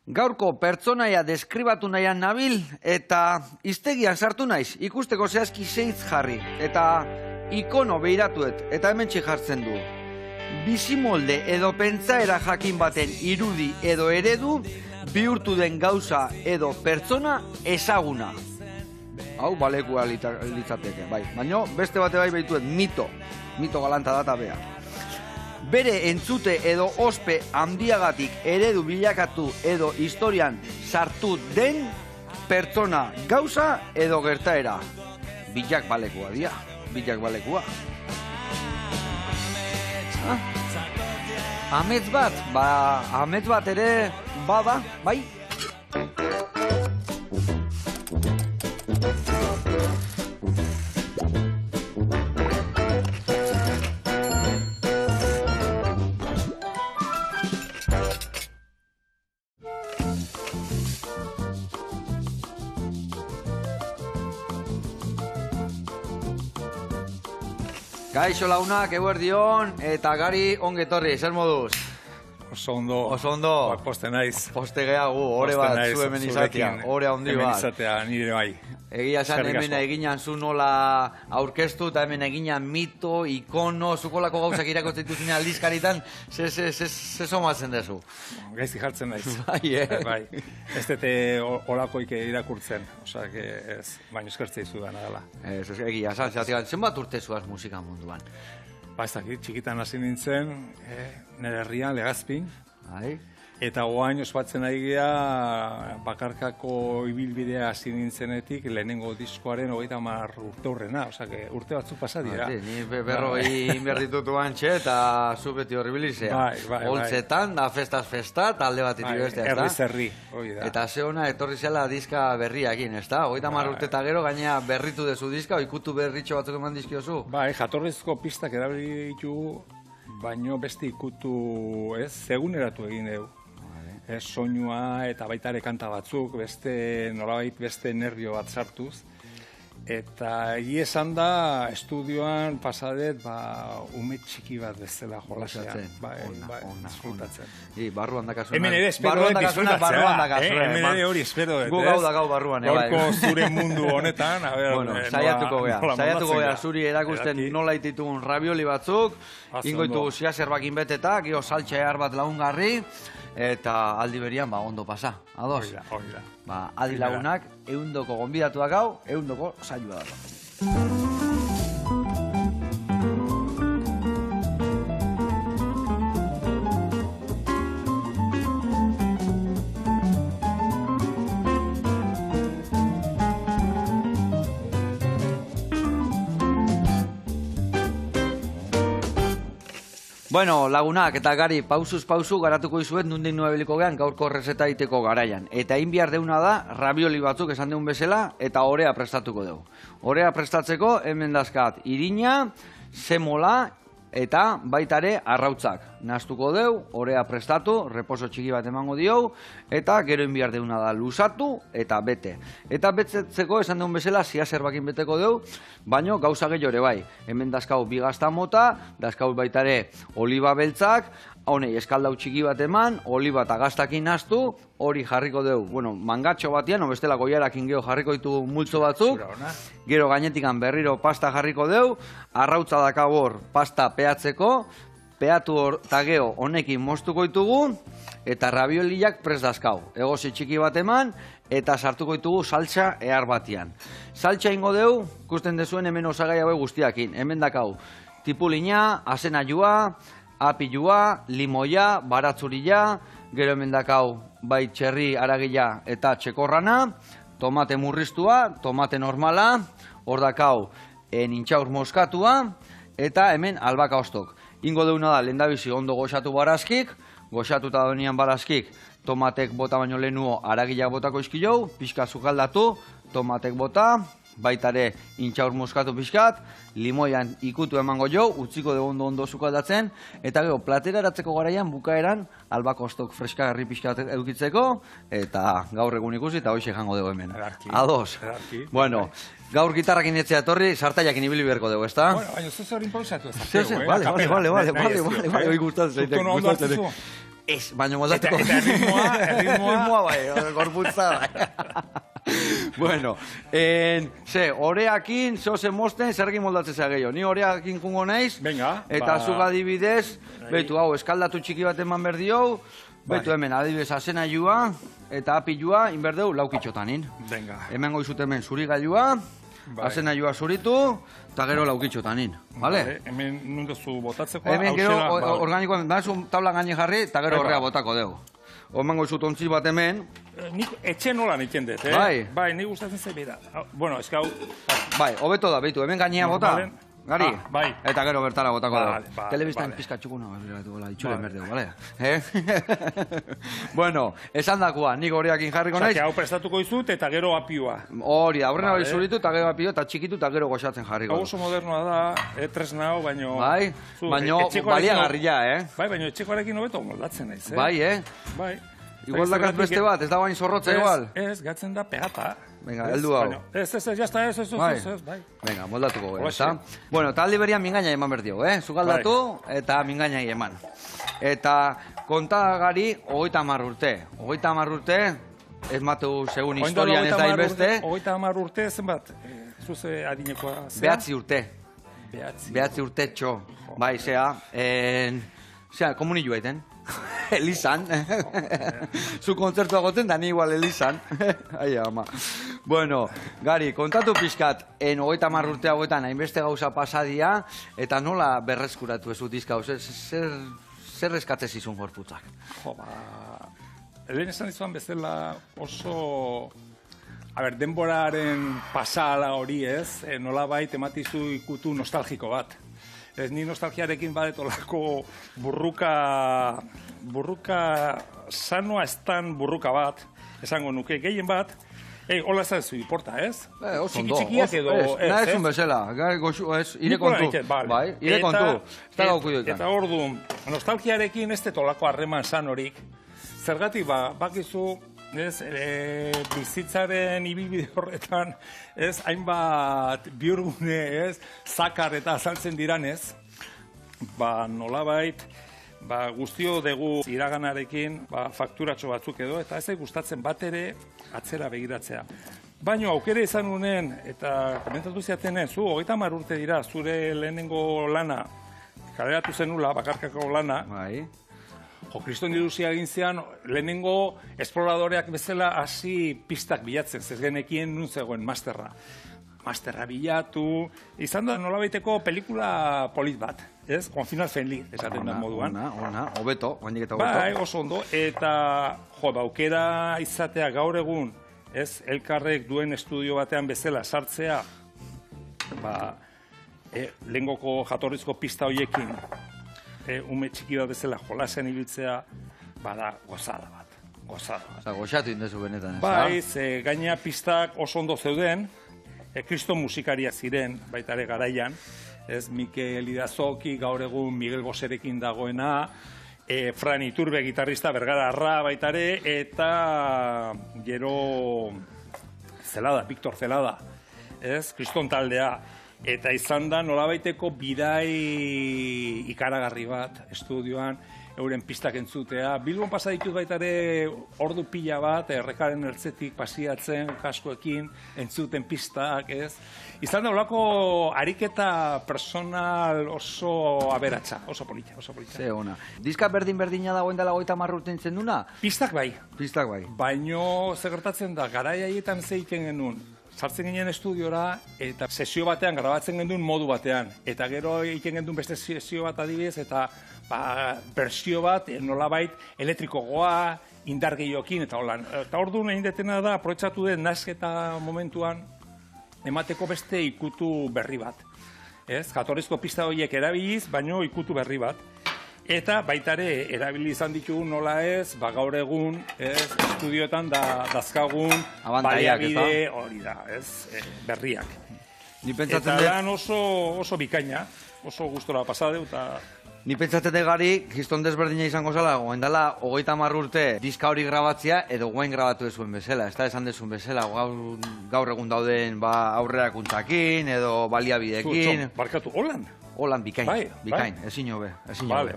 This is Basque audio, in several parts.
Gaurko pertsonaia deskribatu nahian nabil eta hiztegian sartu naiz, ikusteko zehazki zeitz jarri eta ikono behiratuet eta hementxe jartzen du. Bizimolde edo pentsaera jakin baten irudi edo eredu bihurtu den gauza edo pertsona ezaguna. Hau balekua litzateke, bai. Baina beste bate bai behituet mito galanta data behar. Bere entzute edo ospe handiagatik eredu bilakatu edo historian sartu den pertsona, gauza edo gertaera. Bilak balekua dia, bilak balekua. Amets bat, amets bat ere bada, bai? Gaixo launak, eguerdion, eta gari ongetorri, zer moduz? Oso ondo. Oso ondo. Poste naiz. Poste gehiago, ore bat, zu hemen izatea, ore handi bat. Hemen izatea, nire bai. Egia esan hemen eginan zu nola aurkeztu, eta hemen eginan mito, ikono, zukolako gauzak irakotzen dituzine aldizkaritan, ze somatzen dezu? Gaizki jartzen naiz. Bai, Bai. Ez dute olakoik irakurtzen, osea, ez, baina eskertzea izu da, nagala. Ez, egia esan, zenbat urte zuaz musika munduan? Ba, ez dakit, txikitan hasi nintzen, nire herrian, Legazpin. Bai. Eta oain ospatzen ari gea bakarkako ibilbidea hasi nintzenetik lehenengo diskoaren 30 urte horrena, osea, urte batzuk pasa dira. Ni berrogei inberditutu antxe eta zu beti horribilizea. Bai. Holtzetan, da festa, talde bat iti bestea, ez da? Herri, hori da. Eta ze hona etorri zela diska berriakin, ez da? 30 urte eta gero gaina berritu dezu diska, ikutu berritxo batzuk eman dizkiozu? Bai, jatorrizko pistak erabili ditugu, baino beste ikutu, ez, seguneratu egin dugu. Soinua eta baita ere kanta batzuk, nolabait beste nervio bat sartuz. Eta esan da, estudioan pasadet, ume txiki bat bezala jolasean. Disfrutatzen. Barruan dakazuna. Hemen ere espero dut disfrutatzea. Hemen ere hori espero dut. Gu gau da gau barruan. Gaurko zure mundu honetan. Saiatuko gea. Zuri erakusten nola ititugun ravioli batzuk, ingo ditugu ziazerbakin beteta, gero saltxa ehar bat lagungarri, eta aldi berian ondo pasa, ados? Hori da. Adi lagunak, ehundoko gonbidatuak hau, ehundoko saioa dago. Bueno, lagunak eta gari, pausuz pausu garatuko izuet nundik nuebeliko gehan gaurko rezeta iteko garaian. Eta egin behar deuna da, ravioli batzuk esan deun bezala, eta orea prestatuko dugu. Orea prestatzeko, hemen dazkat, irina, semola, eta baitare arrautzak. Nahaztuko dugu, orea prestatu, reposo txiki bat emango diogu, eta gero egin behar deuna da luzatu eta bete. Eta betetzeko esan deun bezala, ziazerbakin beteko dugu, baino gauza gehiore bai. Hemen dazkau bigazta mota, dazkau baitare oliba beltzak, honei eskaldau txiki bat eman, oliba eta gaztakin nahaztu, hori jarriko dugu, bueno, mangatxo batian, bestela goiarakin geho jarriko ditu multzo batzuk, gero gainetikan berriro pasta jarriko dugu, arrautza dakabor pasta peatzeko, peatu eta geho honekin moztuko ditugu, eta ravioliak prest dazkau. Egozi txiki bat eman, eta sartuko ditugu saltsa ehar batian. Saltsa ingo dugu, ikusten dezuen hemen osagai hau guztiakin. Hemen dakau, tipulina, azenaiua, apilua, limoia, baratzuria, gero hemen dakau, bai txerri aragila eta txekorrana, tomate murriztua, tomate normala, hor dakau, nintxaur moskatua, eta hemen albaka ostok. Ingo deuna da, lehendabizi ondo goxatu barazkik, goxatuta donian barazkik, tomatek bota baino lehenuo aragilak botako izkilou, pixka zukaldatu, tomatek bota, baitare intxaur moskatu pixkat, limoian ikutu emango jo, utziko de ondo zukaldatzen, eta gero, platera eratzeko garaian bukaeran, albako ostok freskagarri pixkat edukitzeko, eta gaur egun ikusi, eta hoxe jango dugu hemen. Ados. Bueno, gaur gitarrakin etzea etorri, sartaiakin ibili beharko dugu, ezta? Baina, zuzu hori improvisatu ez. Vale, gustatzen. Ez, baina moldatuko. Eta erritmoa... bai, gorputza bai. Bueno, oreakin, zoze mosten, zerrekin moldatzen zea gehiago. Ni oreakin kungo naiz, Venga, eta zuk adibidez, betu, hau, eskaldatu txiki bat eman berdiou, betu hemen, adibidez, azena jua, eta apilua, inberdeu, laukitxotanin. Venga. Hemen goizut hemen zuri gailua, azena jua zuritu, eta gero laukitxotanin, bale? Hemen nundezu botatzeko, hemen gero, organikoan, dazu tabla gaine jarri, eta gero horrea botako dugu. Omango izut ontzi bat hemen. Nik etxe nola niken dut, eh? Bai. Bai, nik gustatzen zen bera. Bueno, ez hau... Bai, hobeto da, behitu, hemen gainea bota. Gari? Bai. Eta gero bertara botako dugu. Vale. Telebistan pizka txukuna, itxuren berdeu, bale? Bueno, esan dakua, nik horiakin jarriko naiz. Osea, hau prestatuko izut eta gero apioa. Hori, aurrena hori zuritu, eta gero apio, eta txikitu, eta gero goxatzen jarriko. Hau oso modernoa da, tresna hau, baino... Bai, baino baliagarria, Bai, baino etxekoarekin hobeto moldatzen naiz, Bai, Bai. Igual dakat beste bat, ez da bain zorrotza igual. Ez, gatzen da pegata. Venga, heldu hau. Ez, jazta, ez, bai. Venga, moldatuko gara, ezta? Bueno, eta aldi berian mingaina eman berdio, Zugaldatu eta mingaina eman. Eta kontagari 30 urte. 30 urte, ez matu segun historian ez da inbeste. 30 urte zenbat? Zuze adinekoa zea? 9 urte. 9 urte txo. Bai, zea, komuni joaiten. Elizan. Zu kontzertua goten, da ni igual Elizan. Ai, ama. Bueno, Gari, kontatu pixkat, 30 urte hauetan hainbeste gauza pasadia, eta nola berreskuratu ez dizka, zer eskatzez izun gorputzak? Jo, lehen esan izan bezala oso... denboraren pasala hori ez, nolabait ematizu ikutu nostalgiko bat. Ez ni nostalgiarekin badetolako burruka sanoa estan burruka bat, esango nuke gehien bat, hola ez zu importa, ez? Oso ondo, txikiak edo... Ez un bezala, ire kontu. Bai, ire kontu. Eta ordu, nostalgiarekin ez detolako harreman sanorik, zergatik bakizu, bizitzaren ibilbide horretan, hainbat bihurgune, zakar eta azaltzen diranez, nolabait, guztio dugu iraganarekin fakturatxo batzuk edo, eta ez gustatzen bat ere atzera begiratzea. Baina aukere izan unen, eta komentatu ziatenen, zu 30 urte dira, zure lehenengo lana, kaleratu zenula, bakarkako lana, Kriston diruzia egin zean, lehenengo esploradoreak bezala hasi pistak bilatzen, ez genekien nun zegoen masterra. Masterra bilatu, izan da nolabaiteko pelikula polit bat, ez? Con final friendly, esaten da moduan. Ona, hobeto, gainik eta hobeto. Bai, oso ondo, eta aukera izatea gaur egun, ez? Elkarrek duen estudio batean bezala sartzea, lehengoko jatorrizko pista horiekin, ume txiki bat bezala jolasean ibiltzea, bada gozada bat. Goxatu indezu benetan, ez da? Bai, gaina pistak oso ondo zeuden, kriston musikaria ziren, baita ere garaian, Mikel Idazoki, gaur egun Miguel Boserekin dagoena, Fran Iturbe gitarrista Bergararra baita ere, eta gero Zelada, Victor Zelada, kriston taldea. Eta izan da nolabaiteko bidai ikaragarri bat estudioan, euren pistak entzutea. Bilbon pasa ditut baita ere ordu pila bat, errekaren ertzetik pasiatzen, kaskoekin, entzuten pistak, ez? Izan da olako ariketa personal oso aberatsa, oso polita. Ze ona. Diska berdina dagoen dela 30 urte entzen duna? Pistak bai. Baino, zer gertatzen da, garai haietan zeiten genuen, sartzen ginen estudiora eta sesio batean grabatzen genduen modu batean. Eta gero egiten genduen beste sesio bat adibidez eta bersio bat nolabait elektrikoa, indar gehiokin eta holan. Eta orduan egin detena da, aprobetxatu den nasketa momentuan emateko beste ikutu berri bat. Jatorrizko pista horiek erabiliz, baino ikutu berri bat. Eta baita ere, erabili izan ditugu nola ez, gaur egun, estudioetan dazkagun baliabide hori da, berriak. Eta lan oso bikaina, oso gustora pasadeu, eta... Ni pentsatzen Gari, kriston desberdina izango zela, goen dela 30 urte diska hori grabatzea, edo goen grabatu dezuen bezala, ez da esan dezuen bezala, gaur egun dauden aurrerakuntzakin, edo baliabidekin. Barkatu, holan? holan bikain. Bai, Bikain, ezin hobe. Vale.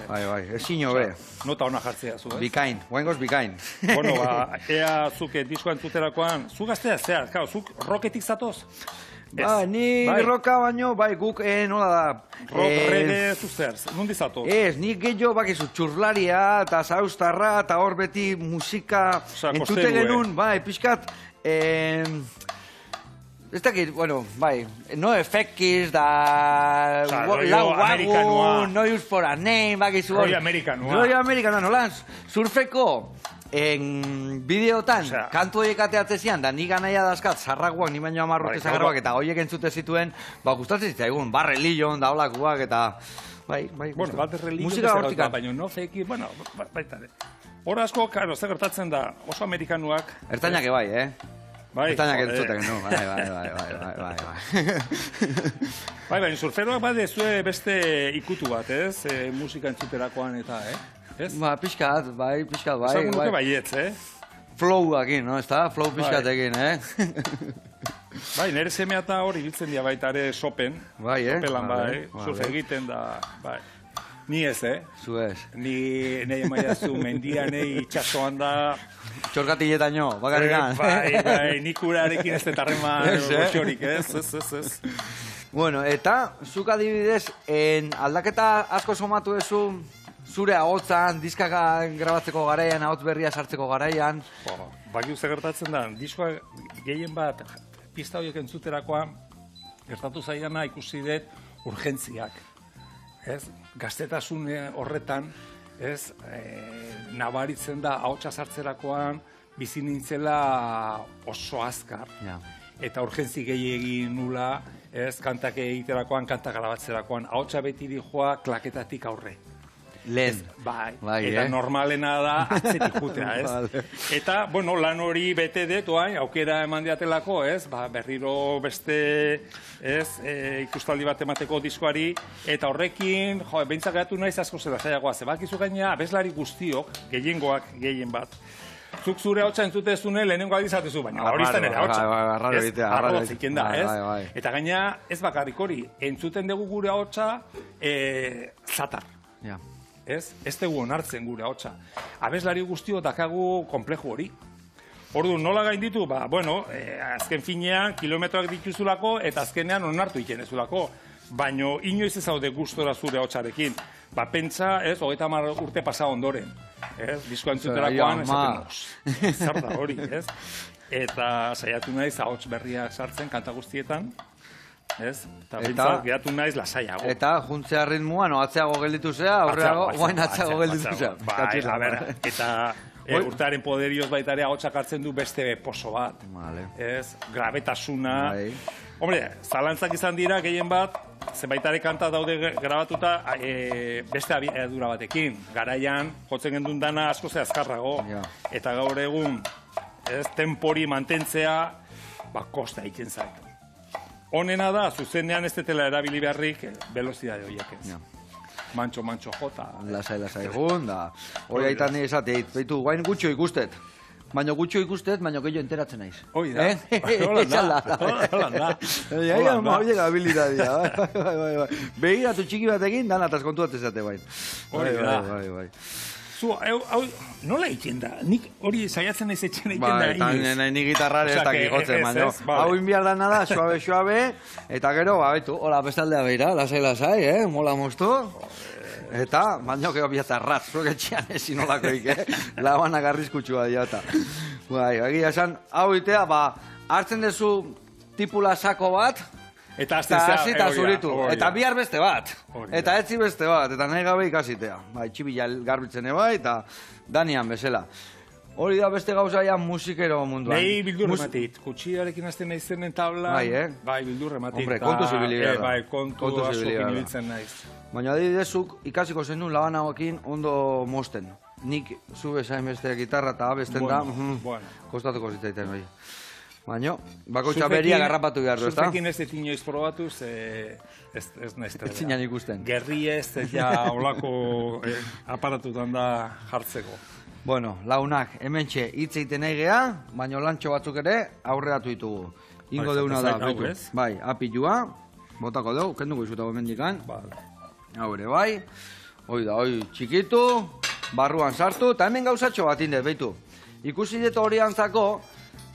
Bai, ezin hobe. Nota ona jartzea zu, ez? Bikain, guengoz bikain. Bueno, ea zuk diskoa entzuterakoan, zu gaztea zea, zuk rocketik zatoz? Ba, ni roka baino, bai, guk, nola da. Rock, reggae, zu zer, nundi zatoz? Ez, nik gehiago bakizu txurlaria, eta zauztarra, eta hor beti musika entzute genuen, bai, pixkat, ez dakit, bueno, bai, no effects, da... Rollo amerikanoa. No use for a name, bakizu hor. Rollo amerikanoa. Rollo amerikanoa, nolan, surfeko, bideotan, kantu horiek ateatzezian, da ni ganaia dazkat, zarraguak, ni baino amarrote zagarroak, eta horiek entzute zituen, ba, gustatzen zitzaigun, Barrelion, da holakuak, eta... Bai, bueno, Barrelion, musika hortikan. Baina no fake, bueno, baita, hor asko, karo, zer gertatzen da, oso amerikanuak... Ertainak bai, Bai, ertainak entzuten, no? Bai. Bai, baina surferoak badezue beste ikutu bat, ez? Musika entzuterakoan eta, ez? Ba, pixkat, bai. Esan nuke baietz, Flow-akin, no? Ez da? Flow pixkatekin, Bai, nire semea eta hori biltzen dira baita ere sopen. Bai, Sopelan, bai. Surfe egiten da, bai. Ni ez, Zu ez. Ni nahi emaiazu mendia, nahi itxasoan da... Txorkatilletaino, bakarrikan. Bai, nik urarekin ez detarrema goxorik, ez. Bueno, eta, zuk adibidez, aldaketa asko somatu ezu, zure ahotzan, diskaka grabatzeko garaian, ahotz berria sartzeko garaian. Baki uste gertatzen da, diskoa gehien bat, pista horiek entzuterakoan, gertatu zaiana ikusi dut urgentziak. Ez, gaztetasun horretan, ez, nabaritzen da ahotsa sartzerakoan bizi nintzela oso azkar. Eta urgentzi gehiagin nula, ez, kantak egiterakoan, kantak grabatzerakoan, ahotsa beti dijoa klaketatik aurre. Lehen. Bai, eta normalena da atzetik jutea, ez? Vale. Eta, bueno, lan hori bete dut, aukera eman diatelako, ez? Berriro beste, ez, ikustaldi bat emateko diskoari, eta horrekin, behintzak gatu naiz asko zela zaiagoa, zebakizu gaina, abeslari guztiok, gehien bat, zuk zure hautsa entzutezune lehenengo aldizatezu, baina hori izan ere hautsa. Arraro ziken da, ez? Eta gaina, ez bakarrik hori, entzuten dugu gure hautsa zatar. Ez dugu onartzen gure ahotsa. Abeslari guztio dakagu konplejo hori. Ordu, nola gainditu? Ba, bueno, azken finean kilometroak dituzulako eta azkenean onartu ikenezulako. Baino, inoiz ez zaude gustora zure ahotsarekin. Ba, pentsa, ez, 30 urte pasa ondoren. Diskoa entzuterakoan, esaten, zer da hori, ez? Eta saiatu naiz ahots berriak sartzen kanta guztietan. Ez? Eta geratu naiz lasaiago. Eta juntzea ritmuan, atzeago gelditu zea, aurreago, guain atzeago gelditu zea. Bai, a ber, eta urtearen poderioz baita ere ahotsak hartzen du beste poso bat. Ez? Grabetasuna. Hombre, zalantzak izan dira, gehien bat, zenbaitare kanta daude grabatuta beste abiadura batekin. Garaian, jotzen gendun dana asko ze azkarrago. Eta gaur egun, tempori mantentzea, kosta egiten zait. Honena da, zuzenean ez detela erabili beharrik velozidade horiek ez. Mantxo jota. Lasai egun, da. Hori aitan nire esateit, behitu, guain gutxo ikustet. Baina gutxo ikustet, baina gehiago enteratzen naiz. Hoi da. Holan da. Horiek habilitatea. Begiratu txiki batekin, dan ataz kontu bat ezate bain. Hori da. Nola egiten da? Nik hori saiatzen ez etxen egiten da inoiz. Bai, ni gitarrare ez dakik jotzen, baina. Hau inbiar da nada, suabe, eta gero, betu, hola, bestaldea beira, lasai, mola moztu. Eta, baina gero biatzarrat, zuek etxean ezin olakoik, labanak arriskutsua diata. Bai, egia esan, hau itea, hartzen dezu tipula sako bat, eta zuritu, eta bihar beste bat, eta etzi beste bat, eta nahi gabe ikasitea. Txibila garbitzen eba, eta danian bezala. Hori da beste gauzaia musikero munduan. Nahi bildur ematit, kutsiarekin azten nahi zenen tabla, bai bildur ematit. Hombre, kontu zibili gara. Bai, kontu asokin ibiltzen naiz. Baina adibidezuk ikasiko zen duen laban hauekin ondo mosten. Nik zu bezain beste gitarra eta abesten da, kostatuko zitaiten hori. Baina, bakoitza beria garrapatu behar du, ezta? Zurfekin ez dut inoiz probatuz, ez nahiz trebera. Ez zinan ikusten. Gerri ez ja olako aparatutan da jartzeko. Bueno, launak, hementxe hitz egiten nahi geha, baina lantxo batzuk ere aurreatu ditugu. Ingo deuna da, bai, apilua, botako dugu, kenduko izuta gomendikan. Vale. Hau ere bai, hoi da, hoi txikitu, barruan sartu, eta hemen gauzatxo bat indet, behitu. Ikusi dut hori antzako,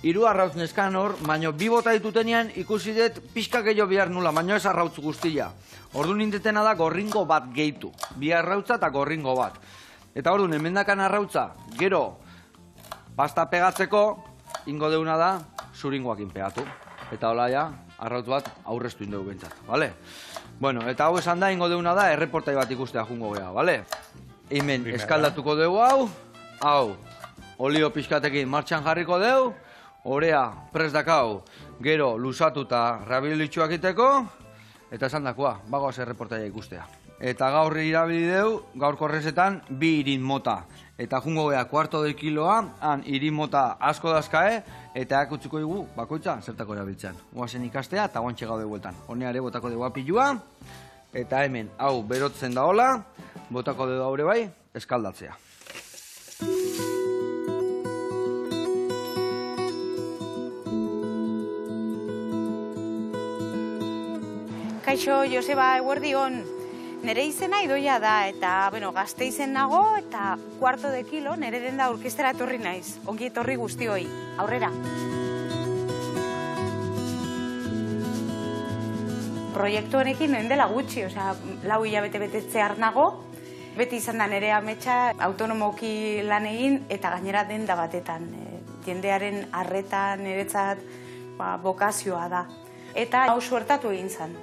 3 arrautz neskan hor, baino 2 bota ditutenean ikusi dut pixka gehiago behar nula, baino ez arrautz guztia. Orduan indetena da gorringo bat gehitu, 2 arrautza eta gorringo bat. Eta orduan hemendakan arrautza, gero, pasta pegatzeko, ingo deuna da, zuringoakin pegatu. Eta hola ja, arrautz bat aurreztu indegu bentsat, bale? Bueno, eta hau esan da, ingo deuna da, erreportai bat ikustea jungo geha, bale? Hemen eskaldatuko dugu hau, olio pixkatekin martxan jarriko dugu, orea prest dakau, gero lusatu eta rabilitxuak iteko, eta esan dakoa, bagoaz erreportaia ikustea. Eta gaur irabili dugu, gaurko rezetan, 2 irin mota. Eta jungo geha, 1/4 kiloa, han irin mota asko dazkae, eta akutziko dugu, bakoitza, zertako erabiltzen. Oazen ikastea, eta guantxe gaude bueltan. Honeare botako dugu apilua, eta hemen, hau berotzen da hola, botako dugu haure bai, eskaldatzea. Kaixo, Joseba, eguerdion. Nere izena Idoia da, eta Gasteizen nago, eta 1/4 kilo nere denda orkestera etorri naiz. Ongi etorri guztioi. Aurrera. Proiektu honekin noen dela gutxi, 4 hilabete betetzear nago. Beti izan da nere ametsa autonomoki lan egin, eta gainera denda batetan. Jendearen arreta niretzat bokazioa da. Eta hau suertatu egin zen.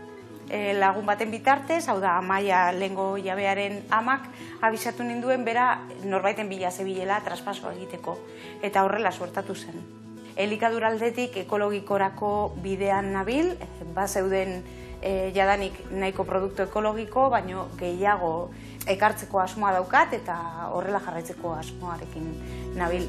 Lagun baten bitartez, hau da, Amaia lehengo jabearen amak, abisatu ninduen bera norbaiten bila zebilela traspasoa egiteko. Eta horrela suertatu zen. Elikaduraldetik ekologikorako bidean nabil, bazeuden jadanik nahiko produktu ekologiko, baino gehiago ekartzeko asmoa daukat eta horrela jarraitzeko asmoarekin nabil.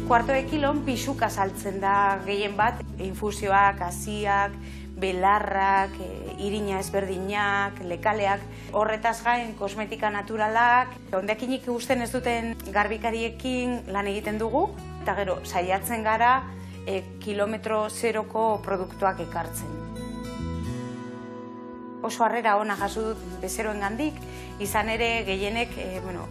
1/4 kilon pixuka saltzen da gehien bat, infusioak, haziak, belarrak, irina ezberdinak, lekaleak, horretaz gain kosmetika naturalak, hondakinik ikusten ez duten garbikariekin lan egiten dugu, eta gero saiatzen gara kilometro zeroko produktuak ekartzen. Oso harrera ona jaso dut bezeroen gandik, izan ere gehienek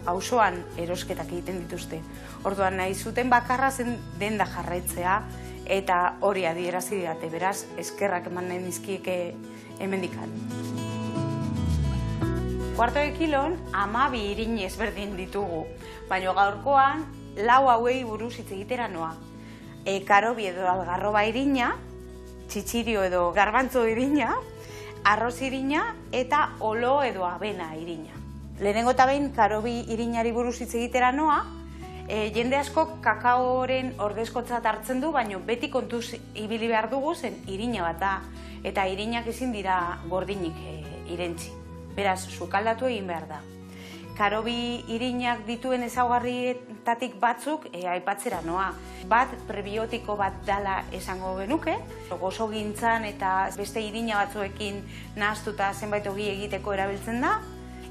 auzoan erosketak egiten dituzte. Orduan nahi zuten bakarra zen denda jarraitzea, eta hori adierazi didate, beraz, eskerrak eman nahi nizkieke hemendikan. 1/4 kilon 12 irin ezberdin ditugu, baina gaurkoan 4 hauei buruz hitz egitera noa. Karobi edo algarroba irina, txitxirio edo garbantzo irina, arroz irina eta olo edo abena irina. Lehenengo eta behin karobi irinari buruz hitz egitera noa, jende asko kakaoren ordezkotzat hartzen du, baina beti kontuz ibili behar dugu zen irina bat da, eta irinak ezin dira gordinik irentzi. Beraz, sukaldatu egin behar da. Karobi irinak dituen ezaugarrietatik batzuk aipatzera noa. Bat prebiotiko bat dala esango genuke, gozogintzan eta beste irina batzuekin nahaztuta zenbait ogi egiteko erabiltzen da.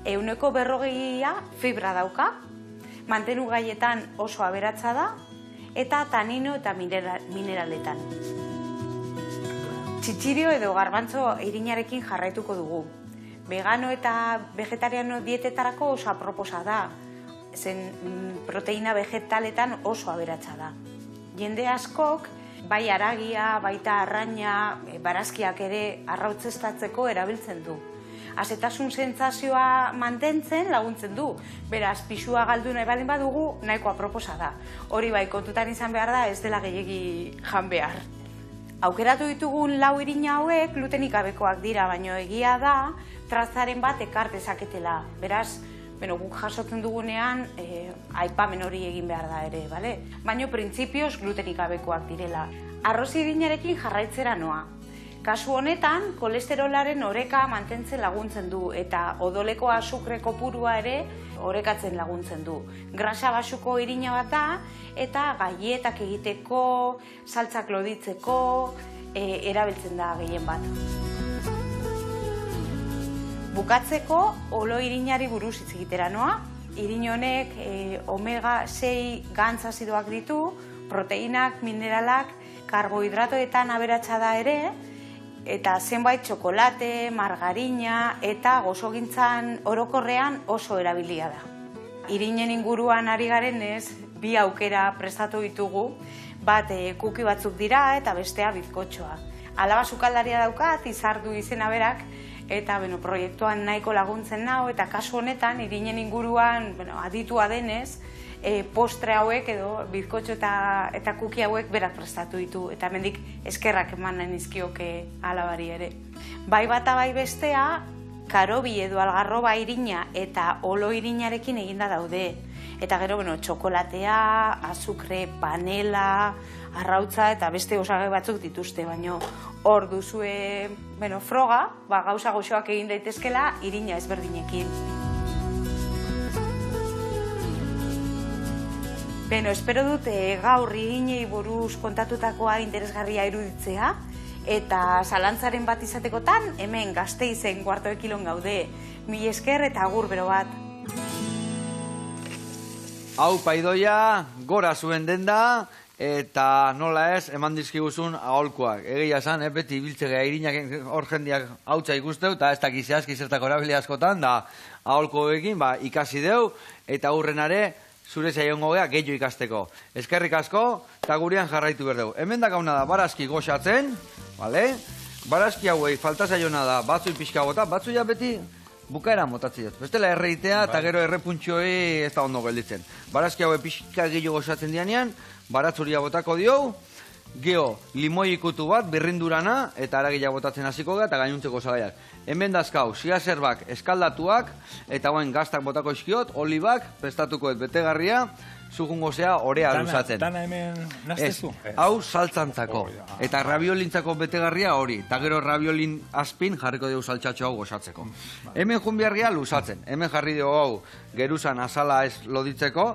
40% fibra dauka, mantenu gaietan oso aberatsa da, eta tanino eta mineraletan. Txitxirio edo garbantzo irinarekin jarraituko dugu. Vegano eta vegetariano dietetarako oso aproposa da, zen proteina vegetaletan oso aberatsa da. Jende askok, bai haragia, baita arraina, barazkiak ere arrautzestatzeko erabiltzen du. Azetasun sentsazioa mantentzen laguntzen du, beraz, pisua galdu nahi baldin badugu, nahiko aproposa da. Hori bai, kontutan izan behar da, ez dela gehiegi jan behar. Aukeratu ditugun 4 irina hauek glutenik gabekoak dira, baino egia da, trazaren bat ekar dezaketela. Beraz, guk jasotzen dugunean, aipamen hori egin behar da ere, bale? Baina printzipioz glutenik gabekoak direla. Arroz irinarekin jarraitzera noa. Kasu honetan, kolesterolaren oreka mantentzen laguntzen du, eta odoleko azukre kopurua ere orekatzen laguntzen du. Grasa basuko irina bat da, eta gaietak egiteko, saltzak loditzeko, erabiltzen da gehien bat. Bukatzeko, olo irinari buruz hitz egitera noa. Irin honek omega 6 gantz azidoak ditu, proteinak, mineralak, karbohidratoetan aberatsa da ere, eta zenbait txokolate, margarina eta gozogintzan orokorrean oso erabilia da. Irinen inguruan ari garenez, bi aukera prestatu ditugu, bat kuki batzuk dira eta bestea bizkotxoa. Alaba sukaldaria daukat, Izardu izena berak, eta proiektuan nahiko laguntzen nau, eta kasu honetan, Irinen inguruan aditua denez, postre hauek edo bizkotxo eta kuki hauek berak prestatu ditu, eta hemendik eskerrak eman nahi nizkioke alabari ere. Bai bata bai bestea, karobi edo algarroba irina eta olo irinarekin eginda daude. Eta gero, txokolatea, azukre, panela, arrautza eta beste osagai batzuk dituzte, baina hor duzue froga, gauza goxoak egin daitezkela irina ezberdinekin. Espero dut gaur irinei buruz kontatutakoa interesgarria iruditzea, eta zalantzaren bat izatekotan, hemen Gasteizen Kuarto de Kilon gaude. Mil esker eta agur bero bat. Hau paidoia, gora zuen denda, eta nola ez, eman dizkiguzun aholkoak. Egia esan, beti biltzea irinak hor jendiak hautsa ikusteu, eta ez dakizeazki zertako erabili askotan, da aholkoekin ikasi deu, eta hurrenare, zure zaiongo gea gehiago ikasteko. Eskerrik asko, eta gurean jarraitu berdeu. Hemen da gauna da, barazki goxatzen, barazki hauei falta zaiona da, batzui pixka bota, batzuia beti bukaera motatzi dut. Bestela erreitea eta gero errepuntxoi ez da ondo gelditzen. Barazki hauei pixka gehiago goxatzen dianean, baratzuria botako dio, geho limoi ikutu bat, birrindurana, eta aragila botatzen hasiko gara, eta gainuntzeko osagaiak. Hemen dazkau, siazerbak eskaldatuak, eta guen gaztak botako iskiot, olibak, prestatukoet betegarria, zugungo zea orea luzatzen. Dana hemen naztezu? Hau saltzantzako, eta rabiolintzako betegarria hori, eta gero rabiolin azpin jarriko dugu saltxatxo hau gozatzeko. Hemen junbiarria luzatzen, hemen jarri dugu hau geruzan azala ez loditzeko,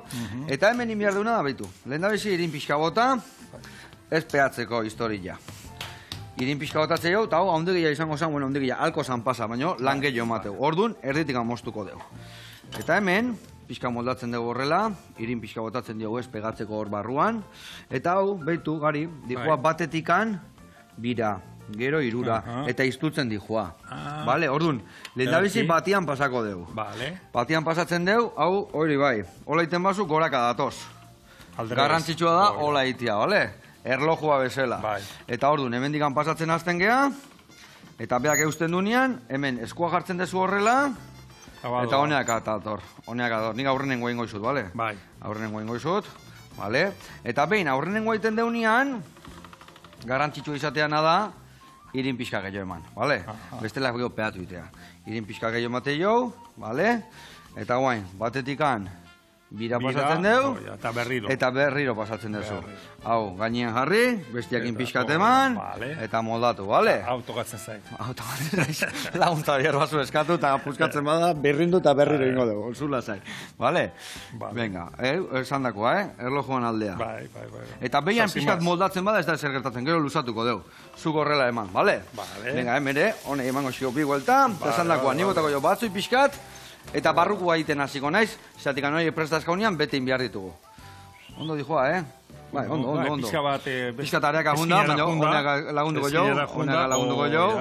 eta hemen inbiar duna da behitu. Lehen da bizi irin pixka bota, ez peatzeko historia. Irin pixka botatze jau, eta hau haundegia izango zen, haundegia alko zan pasa, baina lan gehiago mateu. Orduan, erditik mostuko dugu. Eta hemen, pixka moldatzen dugu horrela, irin pixka botatzen dugu ez pegatzeko hor barruan, eta hau, behitu, gari, dihua batetikan, bira, gero irura, eta iztutzen dihua. Bale, orduan, lehendabizi batian pasako dugu. Batian pasatzen dugu, hau, hori bai, hola iten bazu, goraka datoz. Garrantzitsua da, hola itia, bale? Erlojua bezala. Eta orduan, hemen digan pasatzen hasten geha, eta beak eusten dunean, hemen eskua jartzen dezu horrela, eta honeak atator. Nik aurrenen goen goizut, bale? Aurrenen goen goizut, bale? Eta behin, aurrenen goiten deunean, garrantzitsua izateana da, irin pixka gehiago eman, bale? Bestela gehiago peatu itea. Irin pixka gehiago emate jo, bale? Eta guain, batetikan, bira pasatzen dugu, eta berriro pasatzen duzu. Hau, gainean jarri, bestiakin pixkat eman, eta moldatu, bale? Autogatzen zait. Autogatzen zait. Laguntari erbazu eskatu, eta puskatzen bada, berrindu eta berriro ingo dugu, zula zait. Bale? Venga, esan dakoa, erlojuan aldea. Eta behian pixkat moldatzen bada, ez da zer gertatzen, gero luzatuko dugu. Zuk horrela eman, bale? Venga, emere, hone emango xio bi guelta, esan dakoa, nibotako jo batzui pixkat, eta barruko egiten hasiko naiz, zatik anoi prestazkaunean bete inbiar ditugu. Ondo dijoa, Bai, ondo. Pixkat areak agunda, baina honeak lagunduko jo.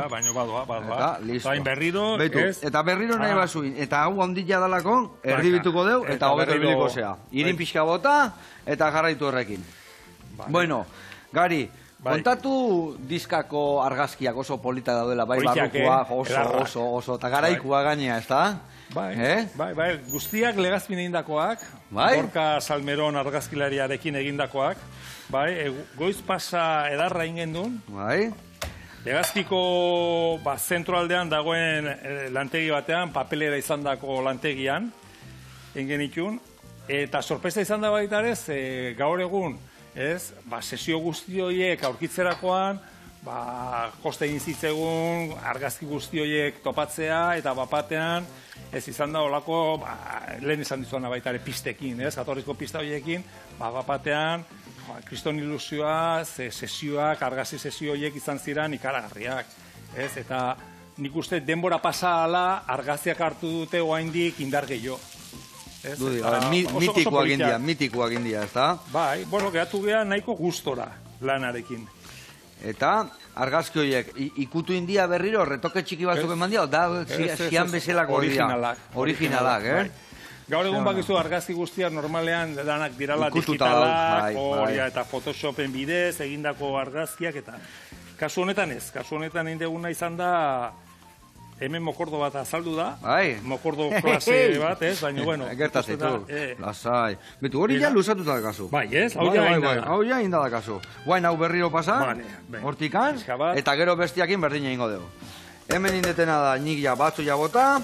Baina badoa. Listo. Berriro, eta berriro nahi basuin. Eta hau ondila dalako, erdibituko deu, eta hobeto ibiliko zea. Irin pixka bota, eta jarraitu horrekin. Bueno, Gari, kontatu diskako argazkiak oso polita daudela, bai barrukoak oso, eta garaikua gainea, ez da? Bai, guztiak legazpin egindakoak, Gorka Salmeron argazkilariarekin egindakoak, goiz pasa edarra ingen duen, legazpiko zentroaldean dagoen lantegi batean, papelera izan dako lantegian, ingen itun, eta sorpresa izan da baita ere, gaur egun, sesio guzti horiek aurkitzerakoan, koste egin zitzegun, argazki guzti horiek topatzea, eta bapatean, ez izan da olako, lehen izan dizuana baita ere pistekin, jatorrizko pista horiekin, bapatean, kriston ilusioa, sesioak, argazki sesio horiek izan ziren ikaragarriak. Eta nik uste denbora pasa ala, argazkiak hartu dute oaindik indar gehiago. ez? Dudi, Eta oso mitikoak india, ez da? Bai, bueno, gehatu geha nahiko gustora lanarekin. Eta argazki horiek, ikutu india berriro, retoke txiki batzuk eman dia, da zian bezalako dira. Originalak, eh? Gaur egun bakizu argazki guztiak normalean danak dirala Ikututa digitalak, bai. eta Photoshopen bidez egindako argazkiak, eta kasu honetan ez. Kasu honetan indeguna izan da, hemen mokordo bat azaldu da, mokordo klase bat, ez? Baina, bueno. Gertazitu, lasai. Betu, hori ja lusatuta da kasu. Bai, ez? Hau ja inda da. Hau ja inda da kasu. Guain hau berriro pasa, hortikan, eta gero bestiakin berdin egingo dugu. Hemen indetena da nigia batzu jabota,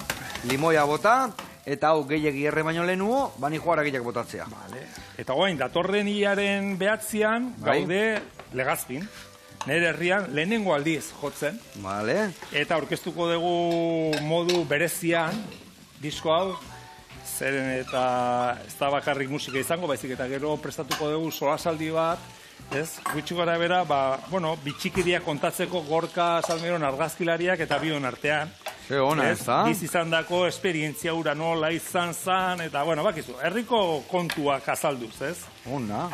limoia bota, eta hau gehiagi erre baino lehenuo, bani joara gehiak botatzea. Eta guain, datorren iaren behatzean, gaude Legazpin. Nire herrian lehenengo aldiz jotzen. Eta aurkeztuko dugu modu berezian, disko hau, zeren eta ez da bakarrik musika izango, baizik eta gero prestatuko dugu solasaldi bat, ez? Gutxi gara bera, bitxikiria kontatzeko Gorka Salmeron argazkilariak eta bion artean. Ze ona, ez da? Biz izan dako esperientzia hura nola izan zan, eta, bakizu, herriko kontuak azalduz, ez? Ona.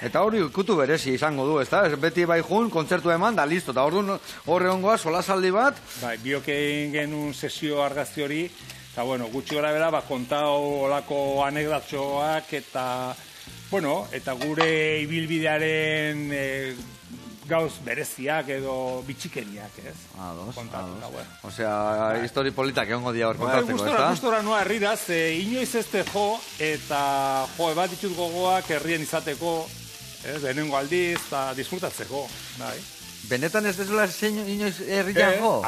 Eta hori ikutu berezi izango du, ez da? Beti bai jun, kontzertu eman, da listo. Eta horre hongoa, solasaldi bat. Biokein genuen sesio argazki hori, eta, gutxi gara bera, kontau olako anekdatxoak, eta, eta gure ibilbidearen gauz bereziak edo bitxikeriak, ez? Ados. Osea, histori politak egongo dia hor kontatzeko, ez da? Gustora noa herriraz, inoiz ezte jo, eta bat ditut gogoak herrien izateko, denengo aldiz, eta disfrutatzeko, bai. Benetan ez dezula inoiz herrian jo?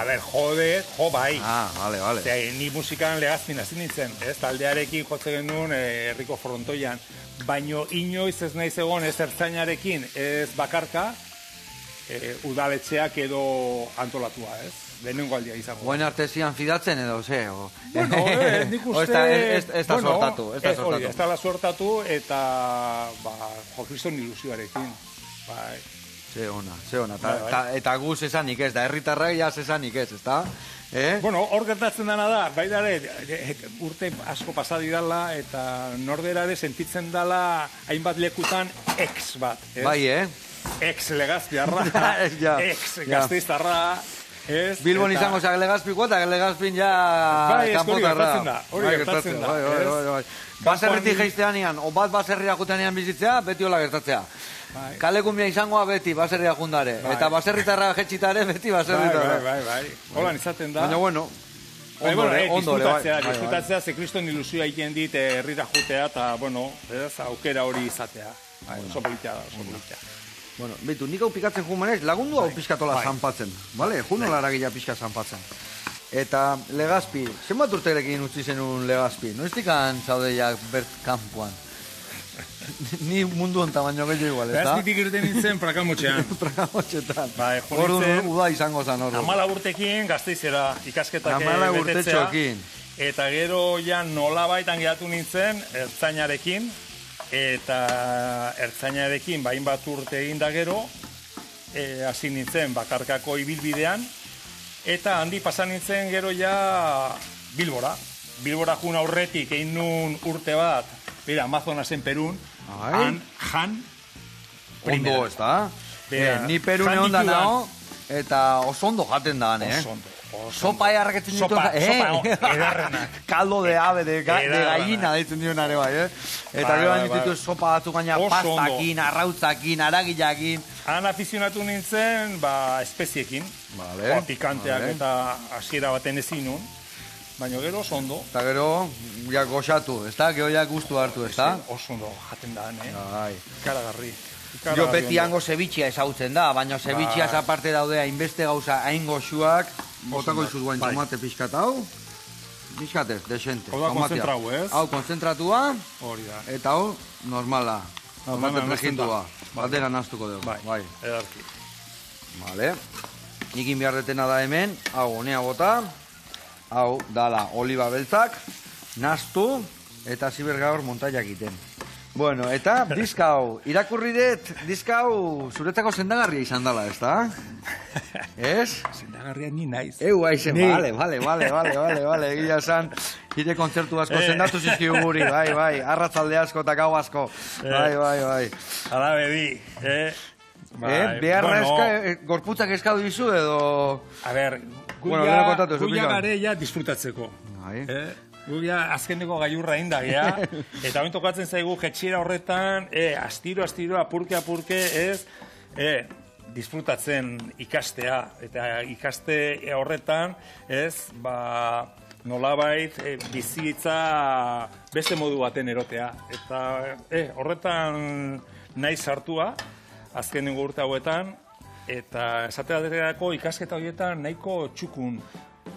Jo bai. Vale. Ni musikan Legazpin hasi nintzen, ez? Taldearekin jotzen genuen herriko frontoian, baino inoiz ez naiz egon ez ertzainarekin, ez bakarka, udaletxeak edo antolatua, ez? Denengo aldia izango. Guen artezian fidatzen edo, ze? Nik uste... Ez da sortatu. Ez da sortatu, eta kriston ilusioarekin. Ze ona. Eta guz esanik ez, da herritarrak jaz esanik ez, ez da? Hor gertatzen dena da, baidare, urte asko pasadirala, eta norberare sentitzen dela hainbat lekutan ex bat, ez? Bai, Ex Legazpiarra, ex Gasteiztarra, ez? Bilbon izango zak Legazpikoa, eta Legazpin ja kanpotarra. Hori gertatzen da. Baserritik geizteanean, o bat baserria juteanean bizitzea, beti hola gertatzea. Kalekumbia izangoa beti baserria jundare, eta baserritarra jetxitare beti baserritarra. Bai. Holan izaten da. Baina, diskutatzea, ze kriston ilusioa egiten dit herrira jutea, eta, aukera hori izatea. Oso politia da. Betu, nik hau pikatzen jumenez, lagundu hau pizkatola zanpatzen. Juno laragila pizka zanpatzen. Eta Legazpi, zenbat urterekin utzi zenun Legazpi? Noiztikan zaudeiak bert kanpoan? Ni mundu onta baino gehiago igual, ez da? Legazpitik irten nintzen Prakamotxean. Prakamotxetan. Hor uda izango zan hor. 14 urtekin Gasteizera ikasketak 14 urtetxoekin. Eta gero ja nolabaitan geratu nintzen ertzainarekin. Eta ertzainarekin hainbat urte egin da gero, hasi nintzen bakarkako ibilbidean, eta handi pasan nintzen gero ja Bilbora. Bilbora jun aurretik egin nun urte bat, Amazonasen Perun, jan primera. Ondo, ez da? Ni Perun egon da nao, eta oso ondo jaten da, Oso ondo. Sopa earreketzen ditu. Sopa edarrenak. Caldo de ave, de gallina ditzen dion are bai, Eta gero ditu sopa batzuk gaina pastakin, arrautzakin, aragilakin. Han afizionatu nintzen, espeziekin. Pikanteak eta hasiera baten ezin nun. Baina gero oso ondo. Eta gero, ja goxatu, ez da? Gero ja guztu hartu, ez da? Oso ondo jaten da, Ikaragarri. Jo beti hango zebitxia ezautzen da, baina zebitxiaz aparte daude hainbeste gauza hain goxuak, botako izuz guain tomate pixkat hau, pixkatez, desente. Hau da konzentrau, ez? Hau konzentratua, hori da. Eta hau normala, tomate pregintua, batera naztuko dugu. Bai, edarki. Vale, nikin behar detena da hemen, hau honea bota, hau dala oliba beltzak, naztu, eta zibergaur montaiak iten. Bueno, eta diskau, irakurri dut, diskau zuretzako sendagarria izan dela, ez da? Ez? Sendagarria ni naiz. Aizen, vale, egia esan, Ire kontzertu asko zendatu zizkigu guri, bai, arratzalde asko eta gau asko. Bai. Hala bedi, Beharra gorputzak eskadu dizu edo... A ber, guia gareia disfrutatzeko. Guia azkeneko gailurra inda, eta bain tokatzen zaigu jetxiera horretan, astiro, apurke, ez, disfrutatzen ikastea, eta ikaste horretan, ez, nolabait bizitza beste modu baten erotea. Eta horretan nahi sartua, azkenengo urte hauetan, eta esateaterako ikasketa horietan nahiko txukun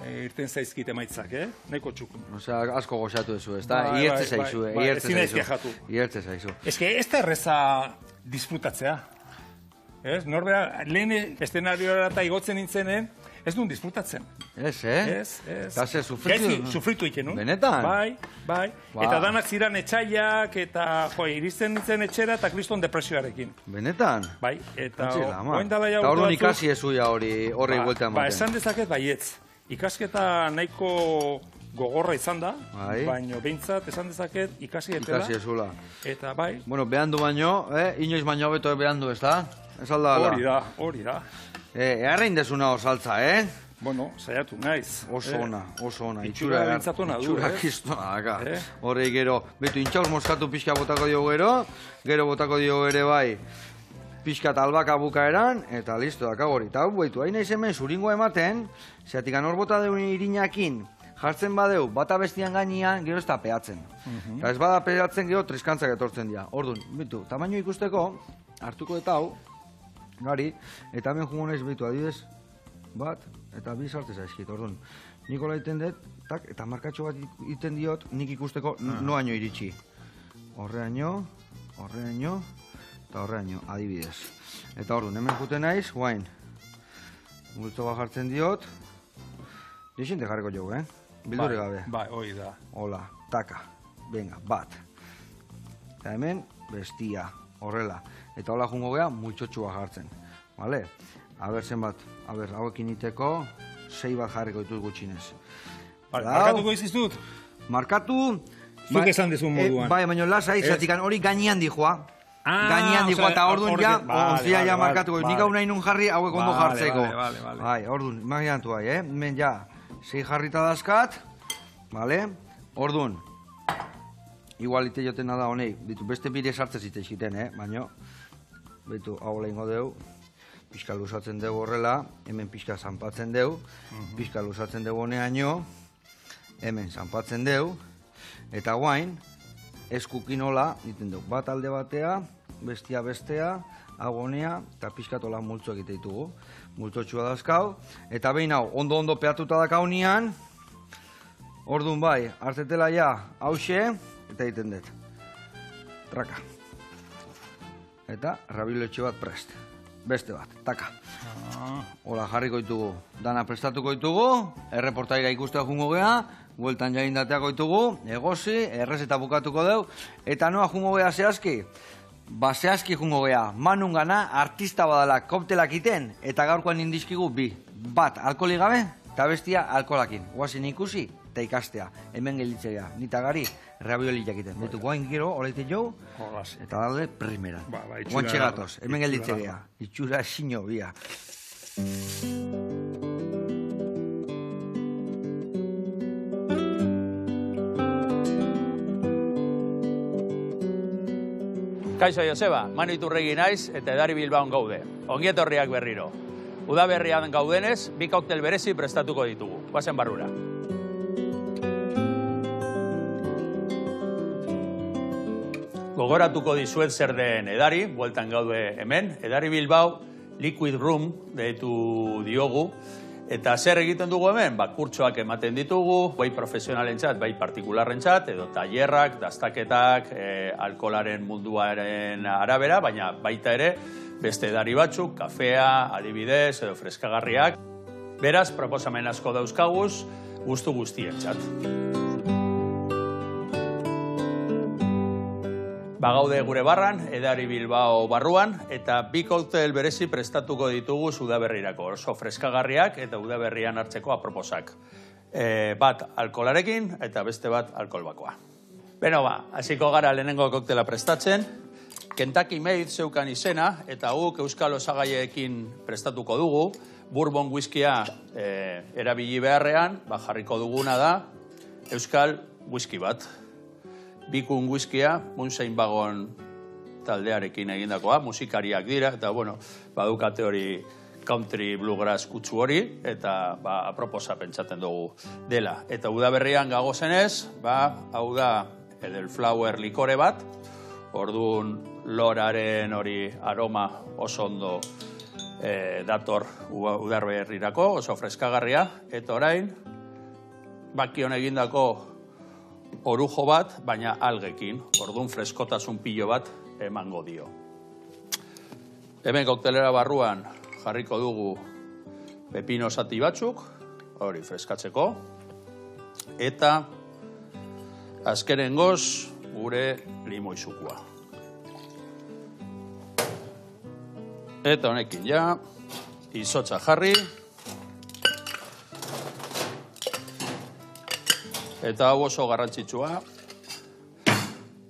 irten zaizkit emaitzak, nahiko txukun. Osea, asko goxatu ezu, ez da? Iertze zaizu, iertze zaizu. Ez da erreza disfrutatzea. Norbera, lehen eszenarioa eta igotzen nintzenen, ez duen disfrutatzen. Ez. Gaze, sufritu iken, no? Benetan? Bai. Eta danak ziren etxaiak, eta iristen nintzen etxera, eta kriston depresioarekin. Benetan? Bai, eta oindala ja urte batzuk. Eta orduan ikasi ezuia horri buelta ematen. Esan dezaket baietz. Ikasketa nahiko gogorra izan da, baina behintzat esan dezaket ikasi etela. Ikasi ezula. Eta bai. Bueno, behandu baino, inoiz baino beto behandu, ez da? Ez alda ala. Hori da. Earrein desuna osaltza, Bueno, saiatu naiz. Oso ona. Itxura bintzatuna du, Itxura kiztona, daka. Horrei gero, betu intxauz moskatu pixka botako diogu gero botako diogu ere bai, pixka albaka bukaeran, eta listo, daka hori. Eta hau, betu, hain naiz hemen zuringo ematen, zeatik anor bota deun irinakin, jartzen badeu, bata bestian gainean, gero ez da peatzen. Eta ez bada peatzen gero, triskantzak etortzen dira. Orduan, betu, tamaino ikusteko, hartuko eta hau, gari, eta hemen jungo naiz betu, adibidez, bat, eta bi sartez aizkit, orduan. Nikola iten dut, tak, eta markatxo bat iten diot, nik ikusteko noaino iritsi. Horreaino, eta horreaino, adibidez. Eta orduan, hemen juten naiz, guain, multzo bat jartzen diot, dixinte jarriko jo, Bildure gabe. Bai, hori da. Hola, taka, venga, bat. Eta hemen, bestia, horrela. Eta hola jungo geha, multxotxua jartzen. Vale? Aber zenbat, hauekin iteko, 6 bat jarriko ditut gutxinez. Markatuko iziztut? Markatu... Zuk esan dezun moduan. Bai, baina lasai, zatikan hori gainean dijoa. Gainean dijoa, eta orduan ja, onzia ja markatuko. Nik hau nahi nun jarri, hauek ondo jartzeko. Bai, orduan, imaginatu bai, hemen ja, 6 jarrita dazkat, vale? Orduan, igual ite jotena da honei, beste bire sartzez ite egiten, baina, betu, hau lehingo deu, pixka luzatzen dugu horrela, hemen pixka zanpatzen dugu, pixka luzatzen dugu honeaino, hemen zanpatzen dugu, eta guain, eskukinola, diten dugu, bat alde batea, bestia, hau honea, eta pixkatola multzo egite ditugu, multzotxua dazkau, eta behin hau, ondo peatuta dakau nian, orduan bai, hartetela ja, hause, eta egiten dut, traka. Eta rabiletxe bat prest. Beste bat, taka. Hola, jarriko ditugu. Dana prestatuko ditugu, erreportaira ikustea jungo geha, bueltan jaindateako ditugu, egozi, errezeta bukatuko deu, eta noa jungo geha zehazki? Zehazki jungo geha, manun gana, artista badala koktelak iten, eta gaurkoan indizkigu bi. Bat, alkoholik gabe, eta bestia alkoholakin. Guazin ikusi, eta ikastea. Hemen gelditzea, nita gari, rabioli jakiten. Betu guain gero, oleite jau, eta dalde primeran. Guantxe gatoz, hemen gelditzea. Itxura xino, bia. Kaixo Joseba, Manu Iturregi naiz eta Edari Bilbaon gaude. Ongietorriak berriro. Udaberrian gaudenez, bi koktel berezi prestatuko ditugu. Guazen barrura. Gogoratuko dizuet zer den Edari, bueltan gaude hemen. Edari Bilbao Liquid Room deitu diogu. Eta zer egiten dugu hemen? Kurtsoak ematen ditugu, bai profesionalentzat, bai partikularrentzat, edo tailerrak, dastaketak, alkoholaren munduaren arabera, baina baita ere, beste edari batzuk, kafea, adibidez, edo freskagarriak. Beraz, proposamen asko dauzkaguz, gustu guztientzat. Bagaude gure barran, Edari Bilbao barruan, eta bi koktel berezi prestatuko ditugu udaberrirako, oso freskagarriak eta udaberrian hartzeko aproposak. Bat alkoholarekin eta beste bat alkohol bakoa. Beno ba, hasiko gara lehenengo koktela prestatzen. Kentucky Made zeukan izena, eta guk euskal osagaiekin prestatuko dugu. Bourbon whiskia erabili beharrean, jarriko duguna da euskal whisky bat. Bikun whiskia, Moonshine Wagon taldearekin egindakoa, musikariak dira, eta bueno, badukate hori country bluegrass kutsu hori, eta aproposa pentsatzen dugu dela. Eta udaberrian gagozenez, hau da Edelflower likore bat, orduan loraren hori aroma oso ondo dator udaberrirako, oso freskagarria, eta orain, bakion egindako orujo bat, baina algekin, orduan freskotasun pilo bat emango dio. Hemen koktelera barruan jarriko dugu pepino zati batzuk, hori freskatzeko, eta azkenengoz gure limoizukua. Eta honekin ja, izotza jarri, eta hau oso garrantzitsua,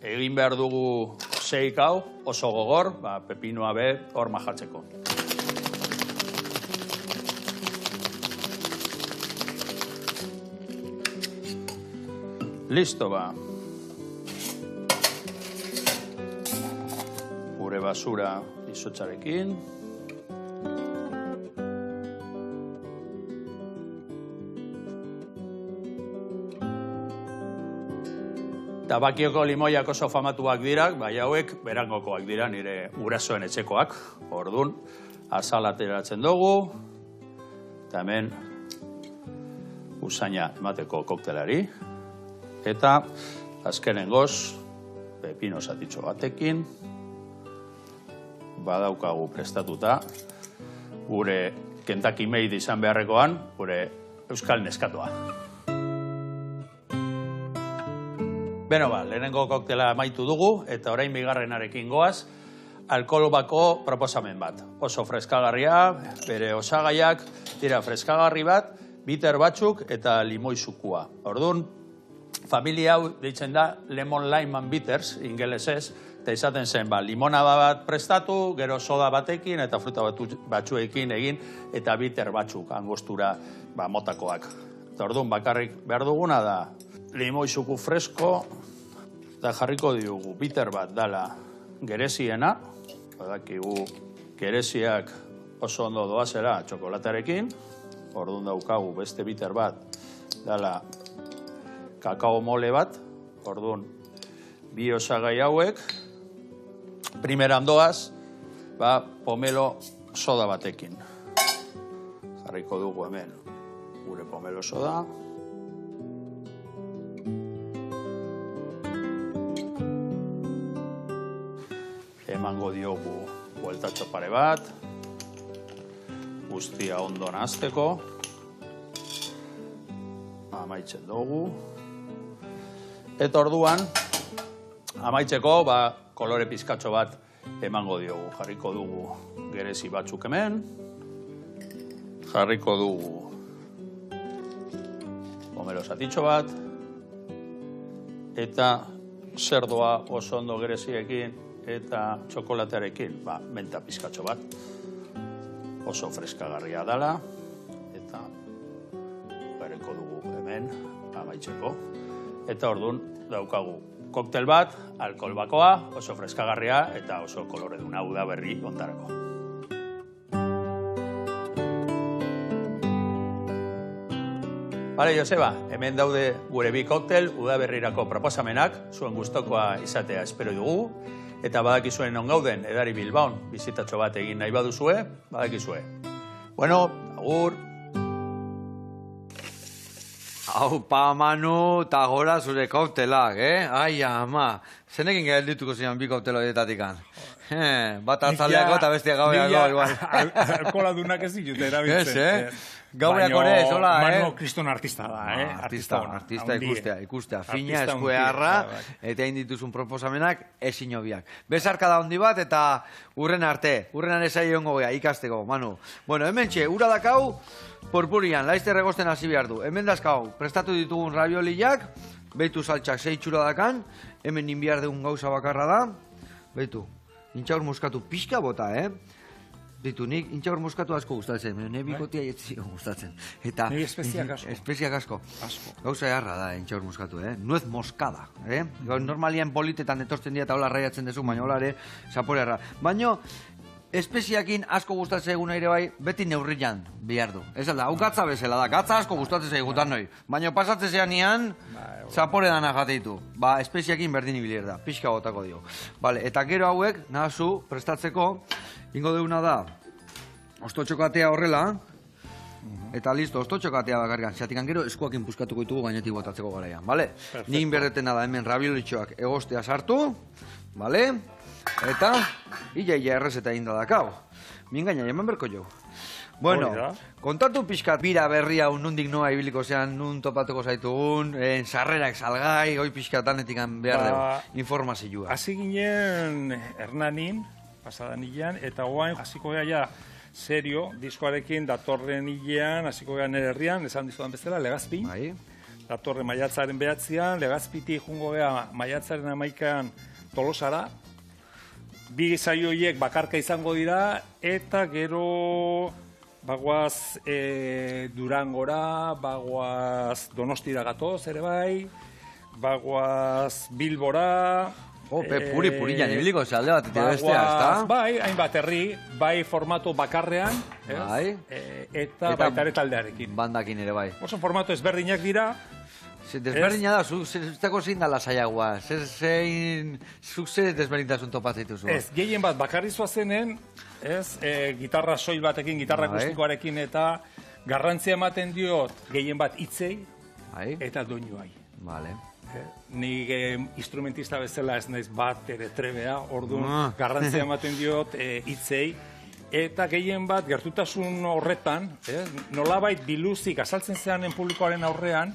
egin behar dugu shake hau, oso gogor, pepinoa be hor majatzeko. Listo ba. Gure basura izotzarekin. Tabakioko limoiak oso famatuak dira, bai hauek berangokoak dira, nire gurasoen etxekoak. Orduan, azal ateratzen dugu, eta hemen usaina emateko koktelari. Eta azkenengoz, pepino zatitxo batekin, badaukagu prestatuta, gure Kentucky Made izan beharrekoan, gure euskal neskatoa. Beno ba, lehenengo koktela amaitu dugu, eta orain bigarrenarekin goaz, alkohol bako proposamen bat. Oso freskagarria, bere osagaiak, dira freskagarri bat, bitter batzuk eta limoizukua. Orduan, familia hau deitzen da lemon lime and bitters, ingelesez, eta izaten zen, limonada bat prestatu, gero soda batekin eta fruta batzuekin egin, eta bitter batzuk, angostura motakoak. Eta orduan, bakarrik behar duguna da, limoizuku fresko, eta jarriko diogu, bitter bat dala gereziena, badakigu gereziak oso ondo doazera txokolatearekin, orduan daukagu beste bitter bat dala kakao mole bat, orduan bi osagai hauek, primeran doaz, pomelo soda batekin. Jarriko dugu hemen gure pomelo soda. Emango diogu bueltatxo pare bat, guztia ondo nahazteko, amaitzen dugu. Eta orduan, amaitzeko, kolore pizkatxo bat emango diogu. Jarriko dugu gerezi batzuk hemen, jarriko dugu pomelo zatitxo bat, eta zerdoa oso ondo gereziekin eta txokolatearekin, menta pizkatxo bat. Oso freskagarria dela, eta jarriko dugu hemen amaitzeko. Eta orduan daukagu koktel bat, alkohol bakoa, oso freskagarria eta oso koloreduna udaberri ondarako. Bale, Joseba, hemen daude gure bi koktel udaberrirako proposamenak, zuen gustokoa izatea espero dugu, eta badakizuen on gauden Edari Bilbaon bizitatxo bat egin nahi baduzue, badakizue. Bueno, agur! Hau, pa, Manu, eta gora zure koktelak, Ai, ama, Zenekin geldituko zian bi koktelo dietatikan. Bat atzaleako eta bestia gaueako, igual. Alkola dunak ez ditut erabiltzen. Ez, Gaueako ere, zola, Manu kriston artista da, Artista ikustea. Fina, eskueharra, eta hain dituzun proposamenak, ezin hobiak. Bezarka da handi bat, eta urren arte, urrenan esai hongo gea, ikasteko, Manu. Bueno, hemen txe, ura dakau, porpurian, laizte regosten hasi behar du. Hemen dazkau, prestatu ditugun ravioliak, behitu saltxak 6 txura dakan, hemen inbiar deun gauza bakarra da, behitu, intxaur muskatu pixka bota, Ditu, nik intxaur muskatu asko gustatzen, ne bikotia jetzio gustatzen. Eta nik espeziak asko. Espeziak asko. Gauza eharra da, intxaur muskatu, nuez moskada. Normalian politetan etortzen dira eta hola raiatzen dezu, baina hola ere zapore eharra. Baina, espeziakin asko gustatzen egun ere bai, beti neurrian behar du. Ez da, hau gatza bezala da, gatza asko gustatzen egutan noi. Baina pasatzen zean nian, zapore dana jateitu. Ba, espeziakin berdin ibilir da, pixka botako dio. Vale, eta gero hauek, nahazu, prestatzeko, ingo deuna da, ostotxokatea horrela, eta listo, ostotxokatea bakargan, zeatikan gero eskuakin puskatuko ditugu gainetik botatzeko garaian, bale? Nik berdetena da hemen raviolitxoak egostea sartu, bale? Eta, ia errezeta inda dakau. Min gaina, hemen berko jo. Bueno, kontatu pixkat bira berria nundik noa ibiliko zean, nun topatuko zaitugun, sarrerak salgai, hoi pixkatanetik behar dugu, informazioa. Hasi ginen Hernanin, pasadan hilean, eta oain hasiko gea ja serio, diskoarekin datorren hilean, hasiko gea nire herrian, esan dizudan bezala, Legazpin. Datorren maiatzaren 9an, Legazpitik jungo gea maiatzaren 11an Tolosara. Bi saio horiek bakarka izango dira, eta gero bagoaz Durangora, bagoaz Donostira gatoz ere bai, bagoaz Bilbora, Puri-purian ibiliko ze alde bat eta bestea, ezta? Bai, hainbat herri, bai formato bakarrean, eta baitare taldearekin. Bandakin ere bai. Oso formato ezberdinak dira. Desberdina da, zuzteko zein da lasaiagoa, zuk zer desberdintasun topatzeitu zua? Ez, gehien bat bakarrizua zenen, gitarra soil batekin, gitarra akustikoarekin, eta garrantzia ematen diot gehien bat hitzei eta doinuai. Vale. Nik instrumentista bezala ez naiz bat ere trebea, orduan garrantzia ematen diot hitzei, eta gehien bat gertutasun horretan, nolabait biluzik azaltzen zeanen publikoaren aurrean,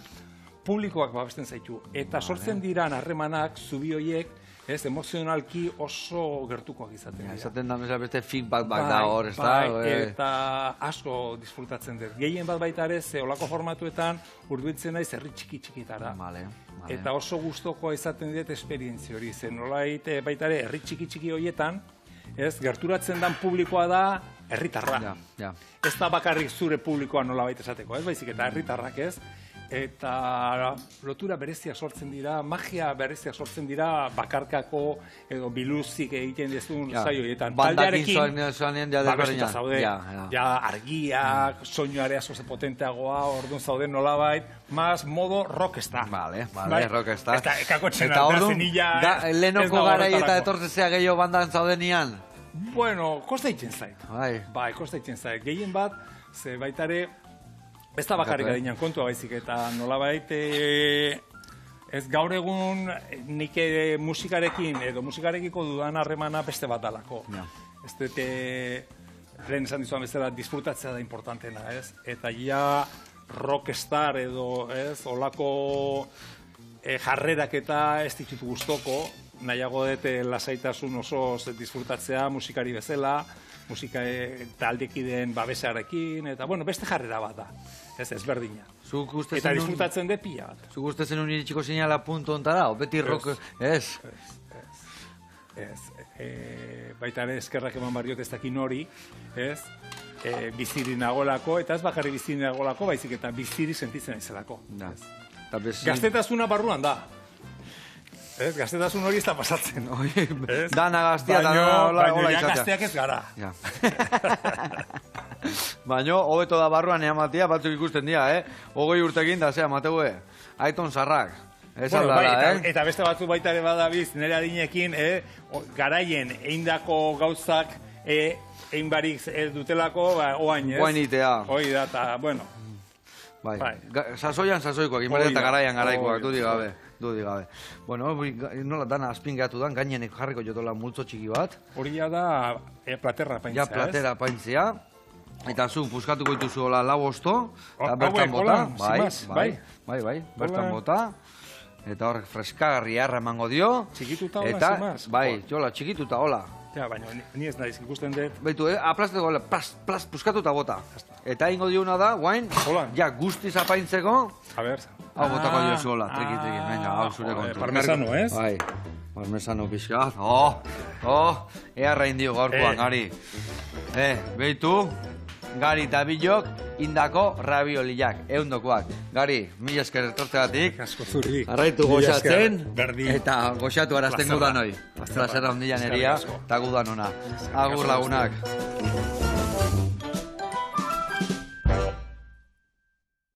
publikoak babesten zaitu. Eta sortzen diran harremanak, zubi horiek, emozionalki oso gertukoak izaten dira. Izaten da bezala beste feedback da hor, ez da? Eta asko disfrutatzen dut. Gehien bat baita ere, olako formatuetan urbiltzen naiz herri txiki-txikitara. Eta oso gustokoa izaten dut esperientzia hori. Zen nolait baita ere, herri txiki-txiki horietan, gerturatzen dan publikoa da herritarra. Ez da bakarrik zure publikoa nolabait esateko, ez baizik eta herritarrak ez. Eta lotura bereziak sortzen dira, magia bereziak sortzen dira bakarkako edo biluzik egiten dezun saio horietan. Bandakin zoanen babestuta zaude, argiak, soinuare aso potenteagoa, orduan zaude nolabait, más modo rockstar. Vale, rockstar. Eta ekakotxen aldazen illa... Lehenoko garai eta etortzea gehiago bandan zaudenian? Bueno, kosta itzen zait. Bai, kosta itzen zait. Gehien bat, ze baitare... Ez da bakarrik adinean kontua baizik, eta nolabait ez gaur egun nik musikarekin edo musikarekiko dudan harremana beste bat dalako. Ez dute, lehen esan dizuan bezala, disfrutatzea da importantena, ez? Eta ja rockstar edo, ez, olako jarrerak eta ez ditut gustoko, nahiago dut lasaitasun oso disfrutatzea musikari bezala, musika taldekideen babesarekin, eta, bueno, beste jarrera bat da. Ez berdina. Eta disfrutatzen de pila bat. Zuk uste zen iritsiko zinala puntu ontara, o beti rock, ez? Ez. Baita ere eskerrak eman barriot ez dakin hori, ez? Biziri nagolako, eta ez bakarri biziri nagolako, baizik eta biziri sentitzen aizelako. Gaztetasuna barruan da. Gaztetasun hori ez da pasatzen. Dana gaztia, baina ja gazteak ez gara. Baina, hobeto da barruan eamatia, batzuk ikusten dira, 20 urtekin da, zea, Mateue, aiton zarrak. Eta beste batzuk baita ere badabiz, nire adinekin, garaien eindako gauzak egin barik dutelako, oain, ez? Oain itea. Hoi da, eta, bueno. Sasoian sasoikoak, inberde eta garaian garaikoak, du digabe. Dudi gabe. Bueno, nola dana azpingatu dan, gainenek jarriko jotola multzo txiki bat. Hori ja da platerra paintzea, Ja, platera paintzea. Eta zu, puskatuko dituzu hola lau osto, eta Hauek, bertan bota. hola, zimaz, Bai, bertan bota. Eta horrek freskagarri harra emango dio. Txikituta hola, Eta, zimaz. bai, jola, txikituta hola. Ja, baina ni ez naiz ikusten dut. Baitu, aplasteko, plast, puskatuta bota. Eta ingo diuna da, guain, Hola. ja, guztiz apaintzeko, A ber. hau botako diozu hola, triki, venga, hau zure kontu. Parmesano, ez? Bai, parmesano pixka. Earra indio gaurkoan, Gari. Beitu, Gari eta bilok, indako rabioliak, eundokoak. Gari, mila esker etortzegatik. Asko zuri. Arraitu Mila esker, goxatzen, berdin. eta goxatu arazten Plazerra. gudan hoi. Plazerra handia neria, Eskerrik asko. eta gudan ona. Agur lagunak.